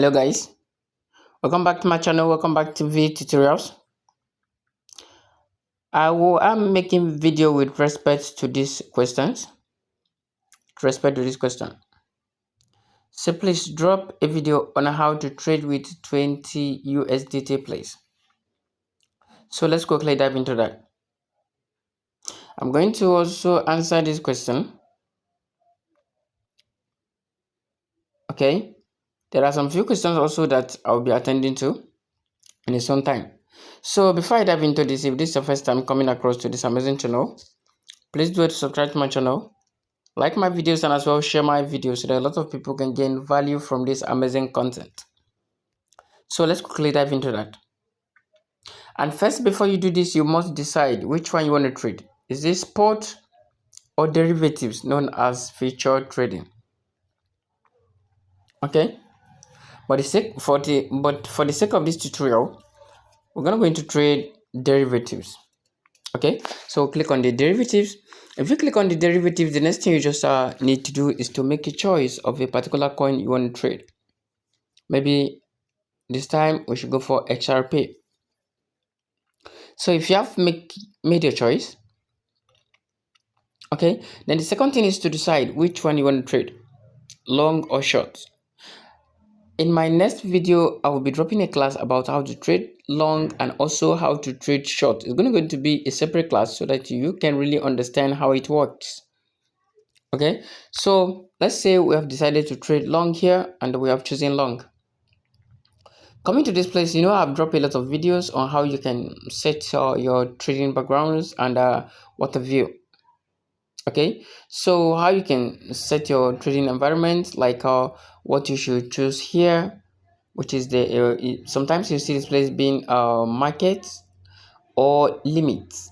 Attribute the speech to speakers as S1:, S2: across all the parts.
S1: Hello guys, welcome back to my channel. Welcome back to V tutorials. I'm making video with respect to these questions. So please drop a video on how to trade with 20 USDT please. So let's quickly dive into that. I'm going to also answer this question. Okay, there are some few questions also that I'll be attending to in its own time. So before I dive into this, if this is your first time coming across to this amazing channel, please do subscribe to my channel. Like my videos and as well share my videos so that a lot of people can gain value from this amazing content. So let's quickly dive into that. And first, before you do this, you must decide which one you want to trade. Is this spot or derivatives known as future trading? Okay. For the sake of this tutorial, we're gonna go into trade derivatives. Okay, so click on the derivatives. If you click on the derivatives, the next thing you just need to do is to make a choice of a particular coin you want to trade. Maybe this time we should go for XRP. So if you have made your choice, okay, then the second thing is to decide which one you want to trade, long or short. In my next video, I will be dropping a class about how to trade long and also how to trade short. It's going to be a separate class so that you can really understand how it works. Okay, so let's say we have decided to trade long here and we have chosen long. Coming to this place, I've dropped a lot of videos on how you can set your trading backgrounds and what have you. Okay, so how you can set your trading environment, like what you should choose here, which is sometimes you see this place being market or limits.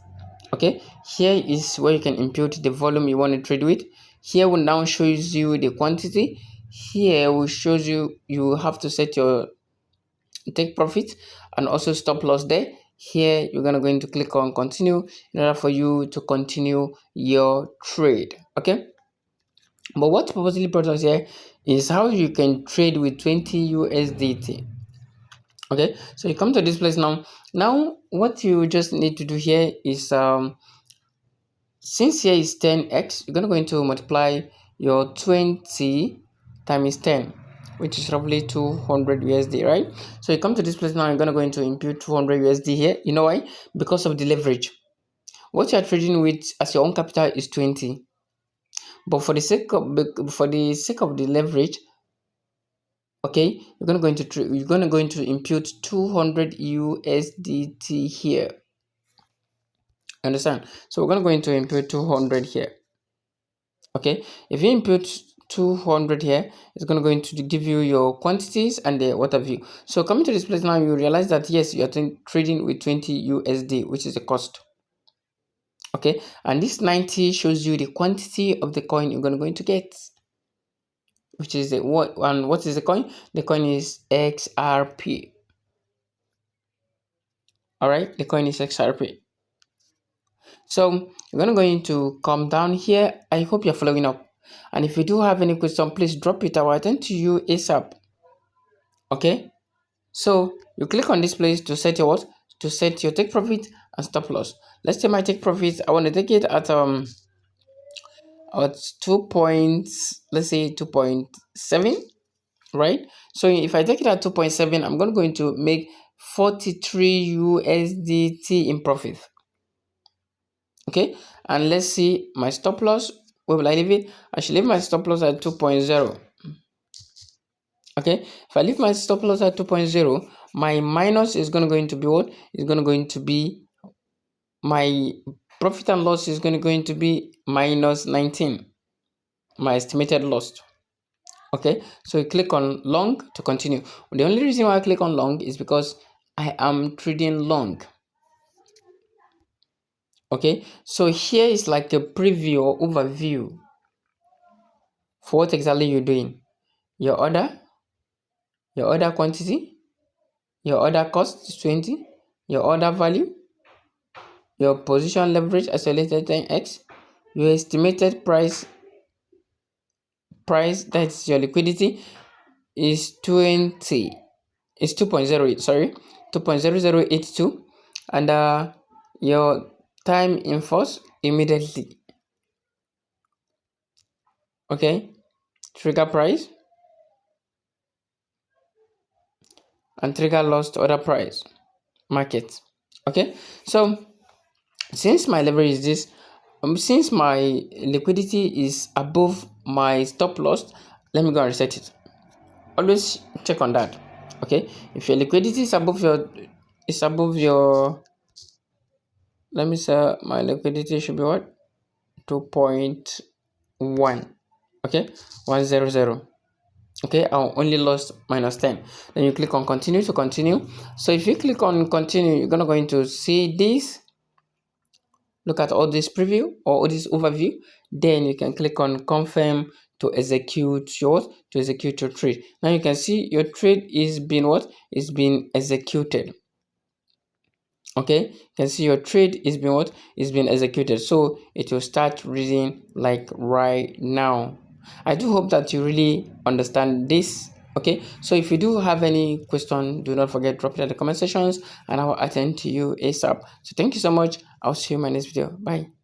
S1: Okay, here is where you can input the volume you want to trade with. Here will now shows you the quantity. Here will shows you have to set your take profit and also stop loss there. Here you're gonna going to click on continue in order for you to continue your trade. Okay, but what purposely brought us here is how you can trade with 20 USDT. Okay, so you come to this place now what you just need to do here is since here is 10x, you're gonna multiply your 20 times 10, which is roughly 200 USD, right? So you come to this place now, you're gonna impute 200 USD here. You know why? Because of the leverage. What you are trading with as your own capital is 20, but for the sake of the leverage, okay, you're going to impute 200 USDT here. Understand? So we're going to impute 200 here. Okay, if you input 200 here, it's going to give you your quantities and the what have you. So coming to this place now, you realize that yes, you are trading with 20 USD, which is the cost. Okay, and this 90 shows you the quantity of the coin you're going to get, which is what is the coin? The coin is XRP. All right, the coin is XRP. So you're going to come down here. I hope you're following up. And if you do have any question, please drop it. I will attend to you ASAP. Okay. So you click on this place to set your to set your take profit and stop loss. Let's say my take profit, I want to take it at 2.7, right? So if I take it at 2.7, I'm going to make 43 USDT in profit. Okay, and let's see my stop loss. Where will I leave it? I should leave my stop loss at 2.0. Okay, if I leave my stop loss at 2.0, my minus is going to be what? It's going to be my profit and loss is going to be minus 19, my estimated loss. Okay, so you click on long to continue. The only reason why I click on long is because I am trading long. Okay, so here is like a preview or overview for what exactly you're doing. Your order quantity, your order cost is 20, your order value, your position leverage isolated 10x, your estimated price, that's your liquidity. is 20 is 2.08, sorry, 2.0082, and your time in force immediately. Okay, trigger price and trigger loss to other price market. Okay, so since my leverage is this, since my liquidity is above my stop loss, let me go and reset it. Always check on that. Okay, if your liquidity is above your let me say my liquidity should be what, 2.1, okay, 100. Okay, I only lost -10. Then you click on continue to continue. So if you click on continue, you're gonna going to see this, look at all this preview or all this overview. Then you can click on confirm to execute your trade. Now you can see your trade is being what, is being executed. Okay, you can see your trade is being what, is being executed. So it will start reading like right now. I do hope that you really understand this. Okay, so if you do have any question, do not forget, drop it in the comment sections and I will attend to you ASAP. So thank you so much. I'll see you in my next video. Bye.